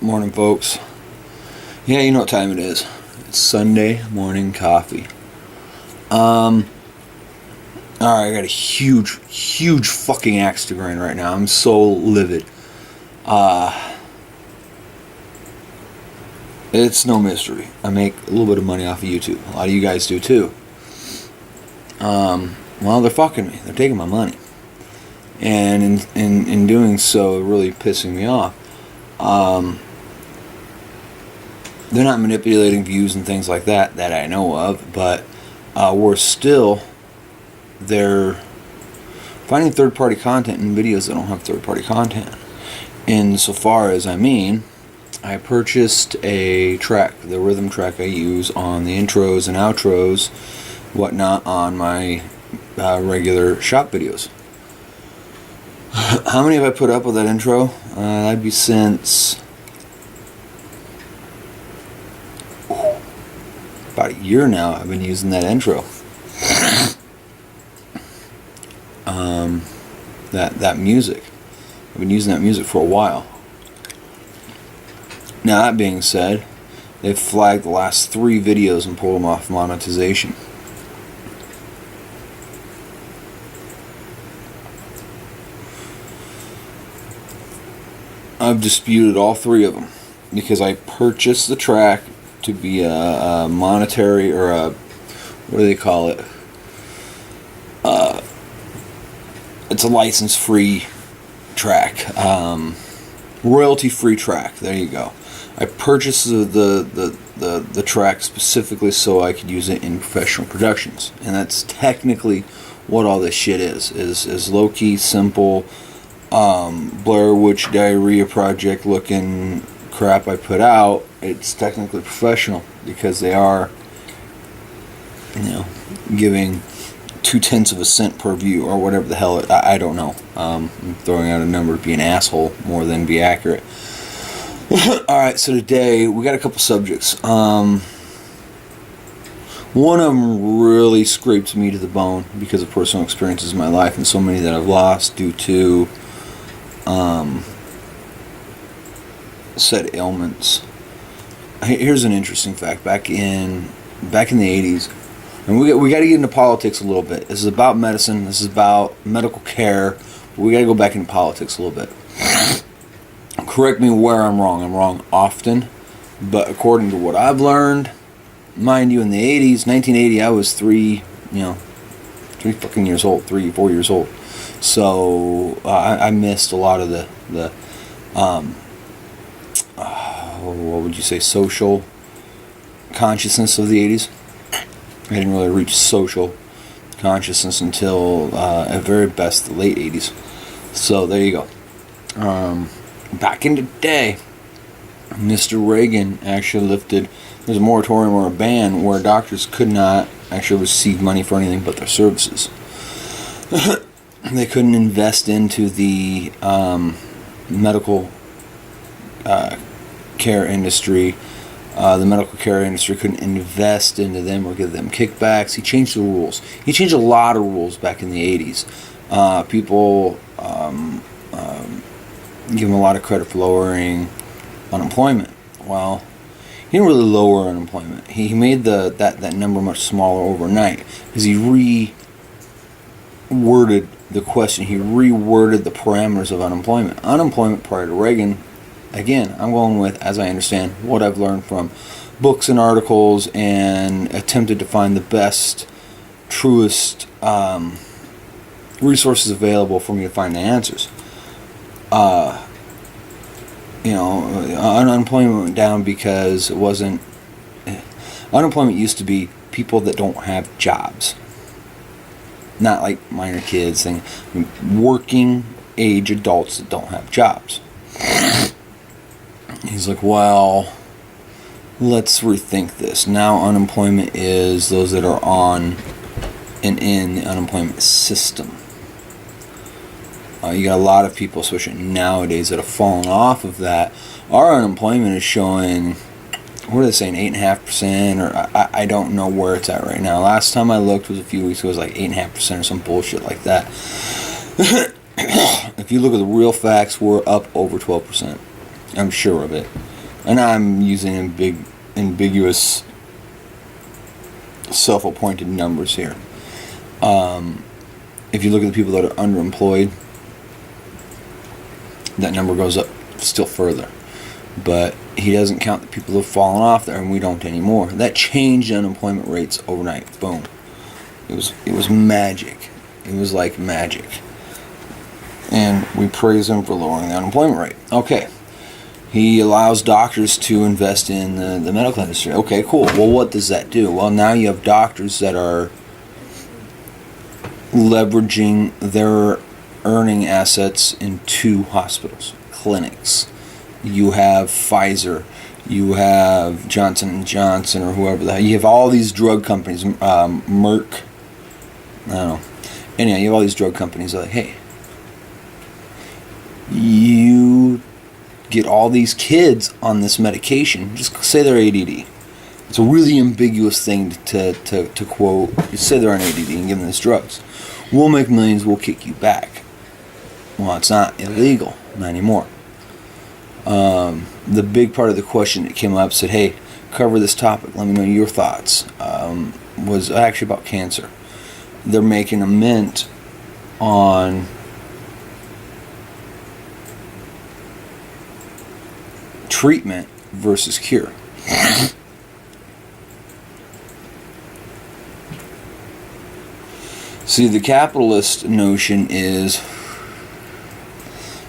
Morning, folks. Yeah, you know what time it is. It's Sunday morning coffee. Alright, I got a huge fucking axe to grind right now. I'm so livid. It's no mystery. I make a little bit of money off of YouTube. A lot of you guys do too. Well, they're fucking me. They're taking my money. And in doing so, really pissing me off. They're not manipulating views and things like that I know of, but they're finding third-party content in videos that don't have third-party content. Insofar as I purchased a track, the rhythm track I use on the intros and outros, whatnot, on my regular shop videos. How many have I put up with that intro? That'd be since about a year now. I've been using that intro. That music. I've been using that music for a while. Now, that being said, they've flagged the last 3 videos and pulled them off monetization. I've disputed all 3 of them because I purchased the track to be a monetary, or a, what do they call it? It's a license-free track, royalty-free track. There you go. I purchased the track specifically so I could use it in professional productions, and that's technically what all this shit is low-key, simple, Blair Witch Diarrhea Project looking crap I put out. It's technically professional because they are, giving 0.2 of a cent per view or whatever the hell. I don't know. I'm throwing out a number to be an asshole more than be accurate. Alright, so today we got a couple subjects. One of them really scrapes me to the bone because of personal experiences in my life and so many that I've lost due to said ailments. Here's an interesting fact. Back in the 80s, and we got to get into politics a little bit. This is about medicine. This is about medical care. But we got to go back into politics a little bit. Correct me where I'm wrong. I'm wrong often, but according to what I've learned, mind you, in the 80s, 1980, I was 3 fucking years old, 4 years old. So I missed a lot of the what would you say, social consciousness of the 80s. I didn't really reach social consciousness until at very best the late 80s. So there you go. Back in the day, Mr. Reagan actually lifted, there's a moratorium or a ban where doctors could not actually receive money for anything but their services. They couldn't invest into the medical care industry. The medical care industry couldn't invest into them or give them kickbacks. He changed the rules. He changed a lot of rules back in the 80s. People give him a lot of credit for lowering unemployment. Well, he didn't really lower unemployment. He made that number much smaller overnight because he reworded the question. He reworded the parameters of unemployment. Unemployment prior to Reagan, again, I'm going with, as I understand, what I've learned from books and articles and attempted to find the best, truest resources available for me to find the answers. Unemployment went down because it wasn't... Unemployment used to be people that don't have jobs. Not like minor kids. Working age adults that don't have jobs. He's like, well, let's rethink this. Now unemployment is those that are on and in the unemployment system. You got a lot of people, especially nowadays, that have fallen off of that. Our unemployment is showing, what are they saying, 8.5%, or I don't know where it's at right now. Last time I looked was a few weeks ago, it was like 8.5% or some bullshit like that. If you look at the real facts, we're up over 12%. I'm sure of it. and I'm using ambiguous self-appointed numbers here. If you look at the people that are underemployed, that number goes up still further. But he doesn't count the people who have fallen off there, and we don't anymore. That changed unemployment rates overnight. Boom. It was magic. It was like magic. And we praise him for lowering the unemployment rate. Okay. He allows doctors to invest in the medical industry. Okay, cool. Well, what does that do? Well, now you have doctors that are leveraging their earning assets in 2 hospitals, clinics. You have Pfizer, you have Johnson & Johnson, or whoever the hell. You have all these drug companies, Merck, I don't know. Anyhow, you have all these drug companies that are like, hey, you get all these kids on this medication, just say they're ADD. It's a really ambiguous thing to quote. Just say they're on ADD and give them these drugs. We'll make millions, we'll kick you back. Well, it's not illegal, not anymore. The big part of the question that came up said, hey, cover this topic, let me know your thoughts, was actually about cancer. They're making a mint on treatment versus cure. See, the capitalist notion is,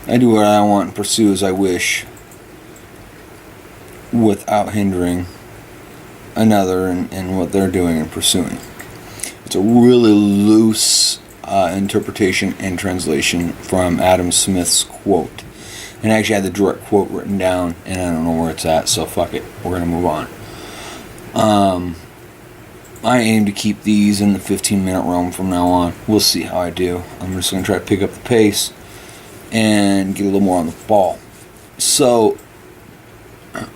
I do what I want and pursue as I wish without hindering another in what they're doing and pursuing. It's a really loose interpretation and translation from Adam Smith's quote. And I actually had the direct quote written down, and I don't know where it's at, so fuck it. We're going to move on. I aim to keep these in the 15-minute realm from now on. We'll see how I do. I'm just going to try to pick up the pace and get a little more on the ball. So,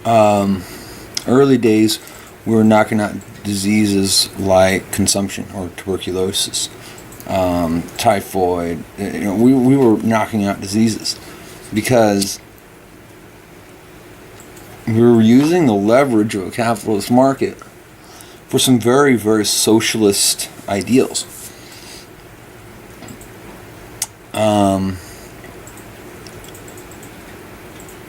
early days, we were knocking out diseases like consumption or tuberculosis, typhoid. We were knocking out diseases because we were using the leverage of a capitalist market for some very, very socialist ideals.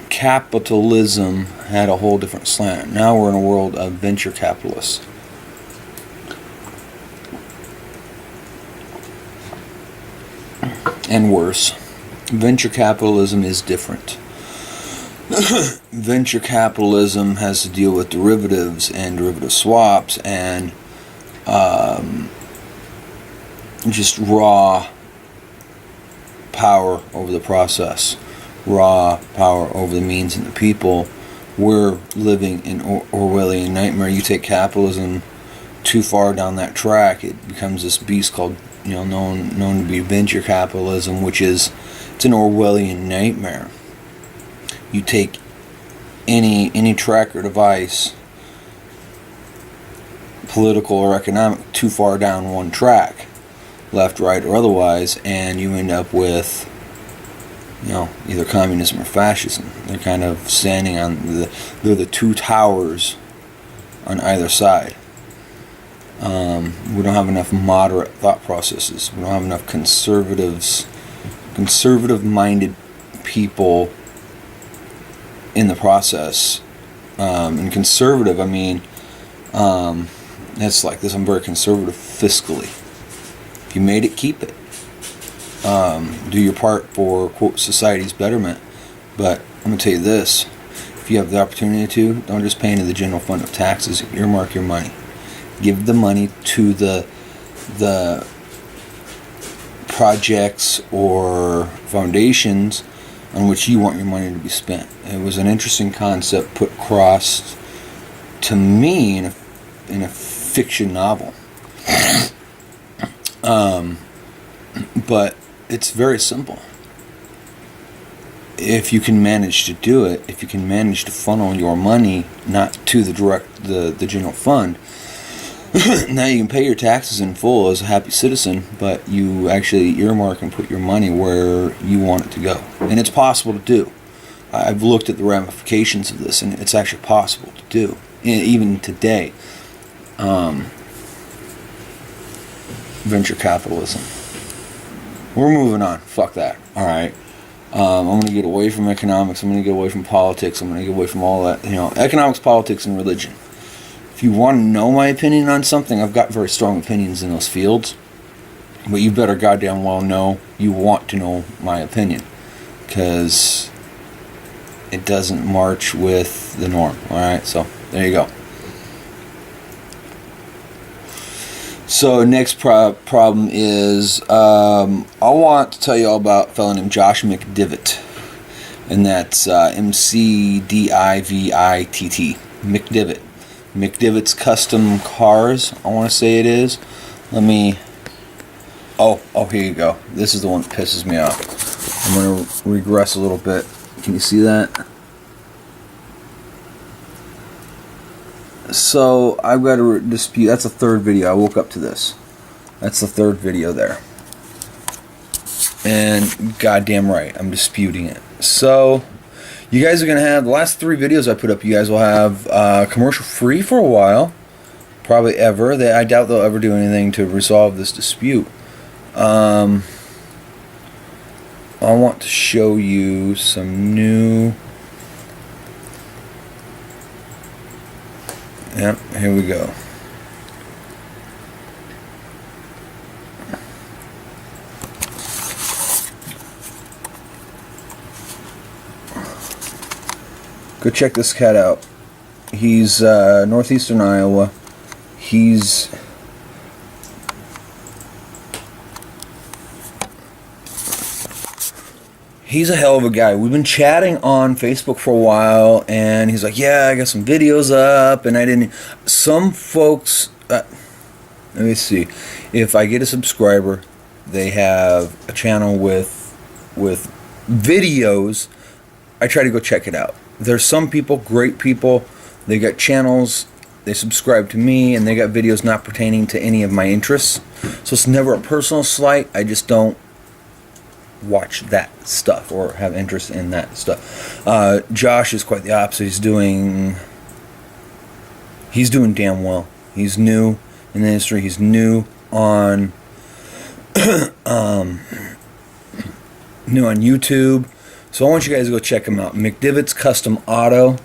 Capitalism had a whole different slant. Now we're in a world of venture capitalists. And worse. Venture capitalism is different. Venture capitalism has to deal with derivatives and derivative swaps and just raw power over the process, raw power over the means and the people. We're living in Orwellian nightmare. You take capitalism too far down that track, it becomes this beast called, known to be venture capitalism, which is, it's an Orwellian nightmare. You take any track or device, political or economic, too far down one track, left, right, or otherwise, and you end up with, either communism or fascism. They're kind of standing on they're the two towers on either side. We don't have enough moderate thought processes. We don't have enough conservative-minded people in the process. And conservative, I mean, it's like this. I'm very conservative fiscally. If you made it, keep it. Do your part for, quote, society's betterment. But I'm going to tell you this. If you have the opportunity to, don't just pay into the general fund of taxes. Earmark your money. Give the money to the projects or foundations on which you want your money to be spent. It was an interesting concept put across to me in a fiction novel. But it's very simple. If you can manage to do it, if you can manage to funnel your money not to the general fund, now you can pay your taxes in full as a happy citizen, but you actually earmark and put your money where you want it to go. And it's possible to do. I've looked at the ramifications of this, and it's actually possible to do, even today. Venture capitalism. We're moving on. Fuck that. All right. I'm going to get away from economics. I'm going to get away from politics. I'm going to get away from all that. Economics, politics, and religion. If you want to know my opinion on something, I've got very strong opinions in those fields. But you better goddamn well know you want to know my opinion. Because it doesn't march with the norm. Alright, so there you go. So next problem is I want to tell you all about a fellow named Josh McDivitt. And that's McDivitt. McDivitt. McDivitt's Custom Cars, I want to say it is. Let me... Oh, here you go. This is the one that pisses me off. I'm going to regress a little bit. Can you see that? So, I've got to dispute. That's the third video. I woke up to this. That's the third video there. And goddamn right, I'm disputing it. So, you guys are going to have, the last 3 videos I put up, you guys will have commercial free for a while. Probably ever. I doubt they'll ever do anything to resolve this dispute. I want to show you some new... Yep, here we go. Go check this cat out. He's northeastern Iowa. He's a hell of a guy. We've been chatting on Facebook for a while, and he's like, yeah, I got some videos up, and I didn't... Some folks... let me see. If I get a subscriber, they have a channel with videos. I try to go check it out. There's some people, great people, they got channels, they subscribe to me, and they got videos not pertaining to any of my interests. So it's never a personal slight. I just don't watch that stuff or have interest in that stuff. Josh is quite the opposite. He's doing damn well. He's new in the industry. He's new on new on YouTube. So I want you guys to go check him out. McDivitt's Custom Auto.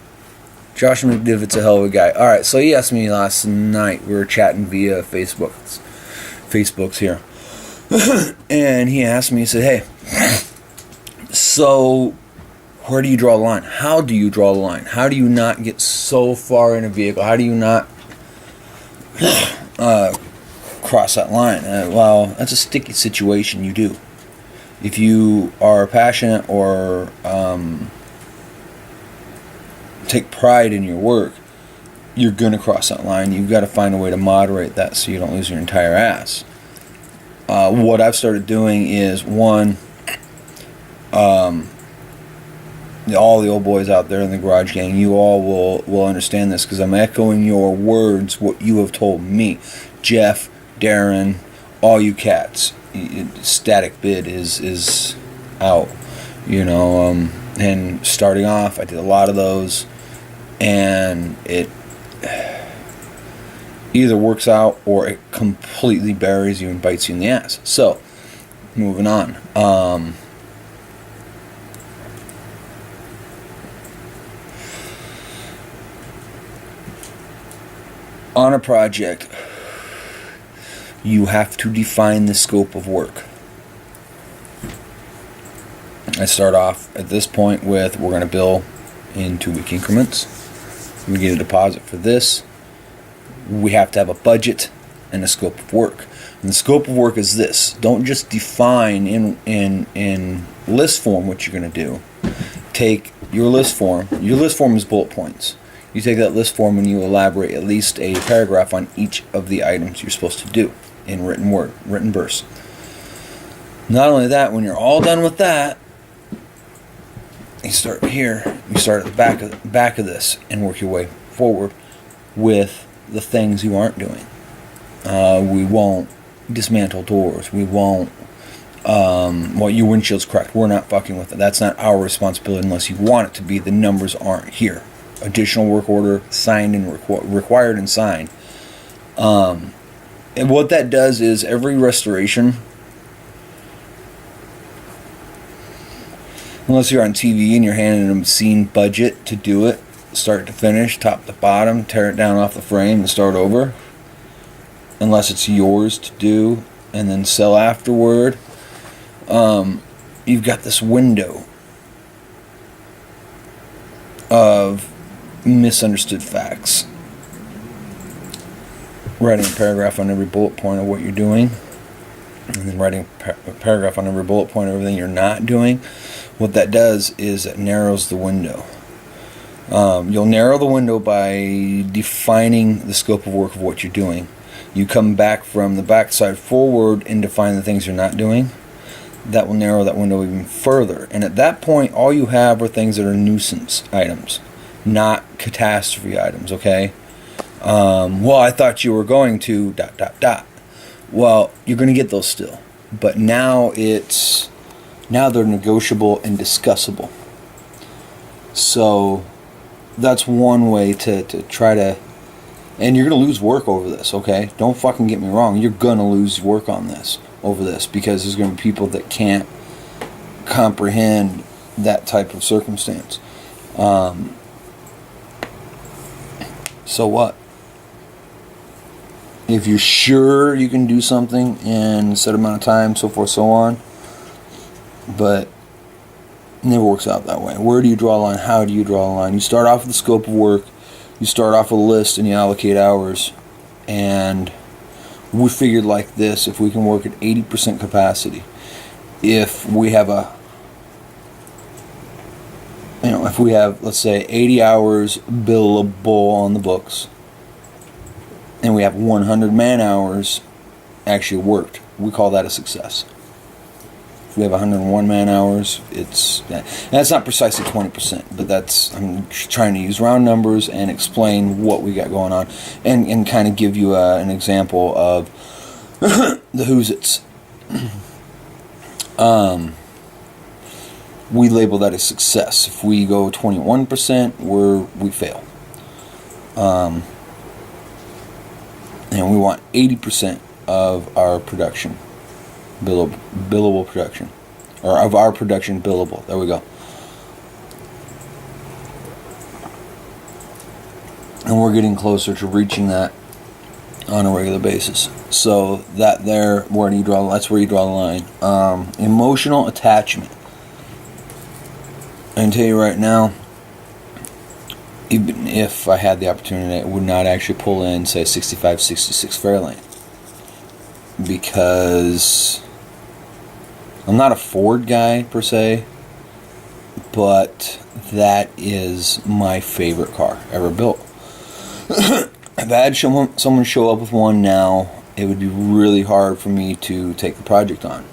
Josh McDivitt's a hell of a guy. All right, so he asked me last night. We were chatting via Facebook's here. And he asked me, he said, hey, so where do you draw the line? How do you draw the line? How do you not get so far in a vehicle? How do you not cross that line? Well, that's a sticky situation. You do. If you are passionate or take pride in your work, you're going to cross that line. You've got to find a way to moderate that so you don't lose your entire ass. What I've started doing is, one, all the old boys out there in the garage gang, you all will understand this because I'm echoing your words, what you have told me. Jeff, Darren, all you cats. Static bid is out, and starting off I did a lot of those, and it either works out or it completely buries you and bites you in the ass. So moving on, on a project, you have to define the scope of work. I start off at this point with, we're going to bill in 2-week increments. We get a deposit for this. We have to have a budget and a scope of work. And the scope of work is this. Don't just define in list form what you're going to do. Take your list form. Your list form is bullet points. You take that list form and you elaborate at least a paragraph on each of the items you're supposed to do in written verse. Not only that, when you're all done with that, you start here. You start at the back of this and work your way forward with the things you aren't doing. We won't dismantle doors. We won't Well, your windshield's cracked. We're not fucking with it. That's not our responsibility unless you want it to be. The numbers aren't here. Additional work order signed and required and signed. And what that does is every restoration, unless you're on TV and you're handing them obscene budget to do it, start to finish, top to bottom, tear it down off the frame and start over, unless it's yours to do and then sell afterward, you've got this window of misunderstood facts. Writing a paragraph on every bullet point of what you're doing, and then writing a paragraph on every bullet point of everything you're not doing. What that does is it narrows the window. You'll narrow the window by defining the scope of work of what you're doing. You come back from the backside forward and define the things you're not doing. That will narrow that window even further. And at that point, all you have are things that are nuisance items, not catastrophe items, okay? Well, I thought you were going to ... Well, you're going to get those still. But now they're negotiable and discussable. So that's one way to try to... And you're going to lose work over this, okay? Don't fucking get me wrong. You're going to lose work on this, over this, because there's going to be people that can't comprehend that type of circumstance. So what? If you're sure you can do something in a set amount of time, so forth, so on, but it never works out that way. Where do you draw a line? How do you draw a line? You start off with the scope of work, you start off with a list, and you allocate hours. And we figured like this: if we can work at 80% capacity, if we have if we have, let's say, 80 hours billable on the books, and we have 100 man hours actually worked, we call that a success. If we have 101 man hours, that's not precisely 20%, but I'm trying to use round numbers and explain what we got going on, and kind of give you an example of the who's it's. We label that a success. If we go 21%, we fail. And we want 80% of our production, billable production, or of our production billable. There we go. And we're getting closer to reaching that on a regular basis. So that's where you draw the line. Emotional attachment. I can tell you right now, even if I had the opportunity, I would not actually pull in, say, 65, 66 Fairlane, because I'm not a Ford guy per se, but that is my favorite car ever built. If I had someone show up with one now, it would be really hard for me to take the project on,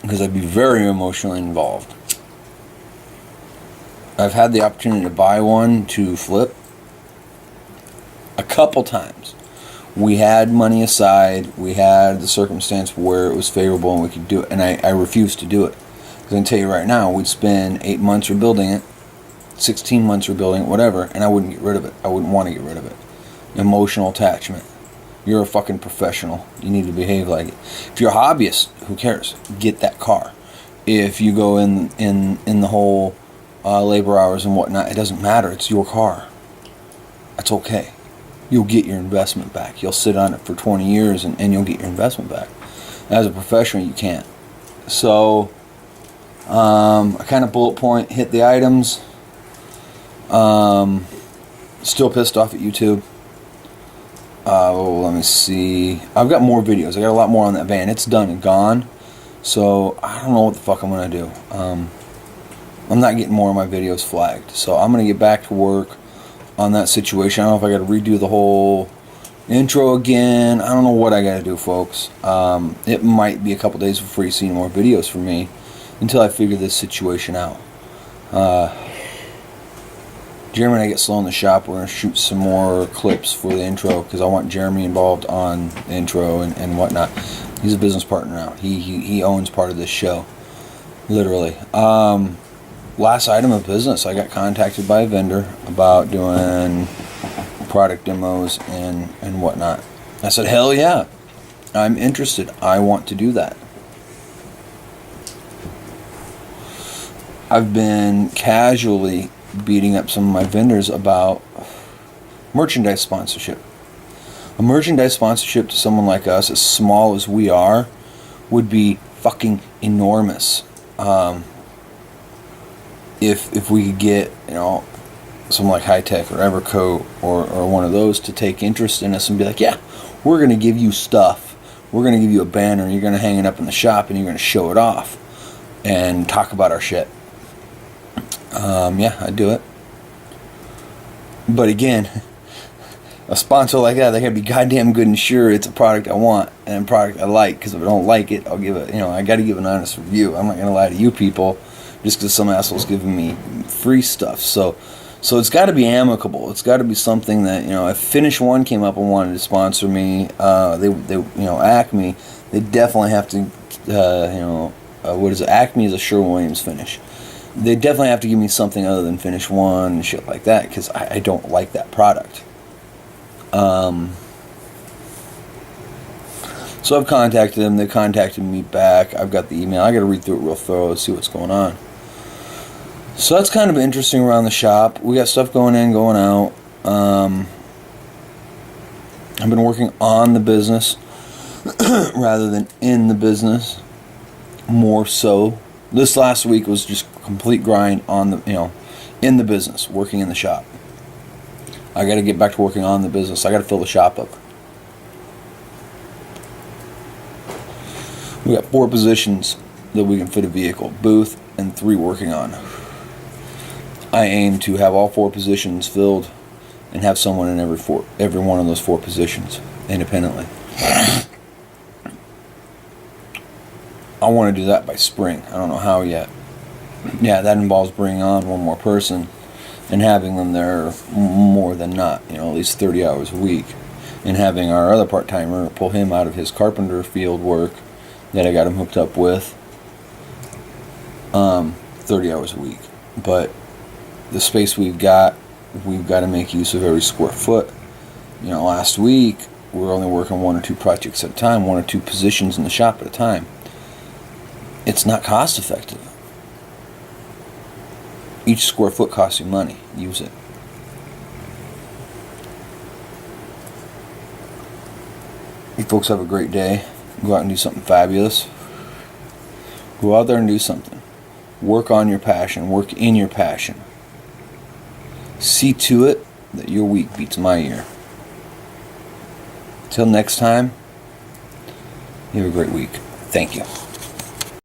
because I'd be very emotionally involved. I've had the opportunity to buy one to flip a couple times. We had money aside, we had the circumstance where it was favorable and we could do it, and I refused to do it. Because I can tell you right now, we'd spend 8 months rebuilding it, 16 months rebuilding it, whatever, and I wouldn't get rid of it. I wouldn't want to get rid of it. Emotional attachment. You're a fucking professional. You need to behave like it. If you're a hobbyist, who cares? Get that car. If you go in the whole labor hours and whatnot, it doesn't matter. It's your car. That's okay. You'll get your investment back. You'll sit on it for 20 years and you'll get your investment back. As a professional, you can't. So I kind of bullet point, hit the items. Still pissed off at YouTube. Let me see. I've got more videos. I got a lot more on that van. It's done and gone. So I don't know what the fuck I'm going to do. I'm not getting more of my videos flagged. So I'm going to get back to work on that situation. I don't know if I got to redo the whole intro again. I don't know what I got to do, folks. It might be a couple days before you see more videos from me until I figure this situation out. Jeremy and I get slow in the shop. We're going to shoot some more clips for the intro because I want Jeremy involved on the intro and whatnot. He's a business partner now. He owns part of this show, literally. Last item of business, I got contacted by a vendor about doing product demos and whatnot. I said, hell yeah, I'm interested. I want to do that. I've been casually beating up some of my vendors about merchandise sponsorship. A merchandise sponsorship to someone like us, as small as we are, would be fucking enormous. If we could get, someone like High Tech or Evercoat or one of those to take interest in us and be like, yeah, we're going to give you stuff. We're going to give you a banner. You're going to hang it up in the shop and you're going to show it off and talk about our shit. Yeah, I'd do it. But again, a sponsor like that, they gotta be goddamn good and sure it's a product I want and a product I like. Because if I don't like it, I'll give it. I got to give an honest review. I'm not gonna lie to you people, just because some asshole's giving me free stuff. So it's got to be amicable. It's got to be something that if Finish One came up and wanted to sponsor me, they Acme, they definitely have to. What is it? Acme is a Sherwin-Williams finish. They definitely have to give me something other than Finish One and shit like that, because I don't like that product. So I've contacted them. They contacted me back. I've got the email. I got to read through it real thorough, see what's going on. So that's kind of interesting around the shop. We got stuff going in, going out. I've been working on the business rather than in the business, more so. This last week was just complete grind on the, in the business, working in the shop. I got to get back to working on the business. I got to fill the shop up. We got 4 positions that we can fit a vehicle, booth, and 3 working on. I aim to have all 4 positions filled and have someone in every one of those 4 positions independently. I want to do that by spring. I don't know how yet. Yeah, that involves bringing on one more person and having them there more than not, at least 30 hours a week. And having our other part-timer pull him out of his carpenter field work that I got him hooked up with 30 hours a week. But the space we've got to make use of every square foot. Last week we were only working 1 or 2 projects at a time, 1 or 2 positions in the shop at a time. It's not cost effective. Each square foot costs you money. Use it. You folks have a great day. Go out and do something fabulous. Go out there and do something. Work on your passion. Work in your passion. See to it that your week beats my year. Till next time, you have a great week. Thank you.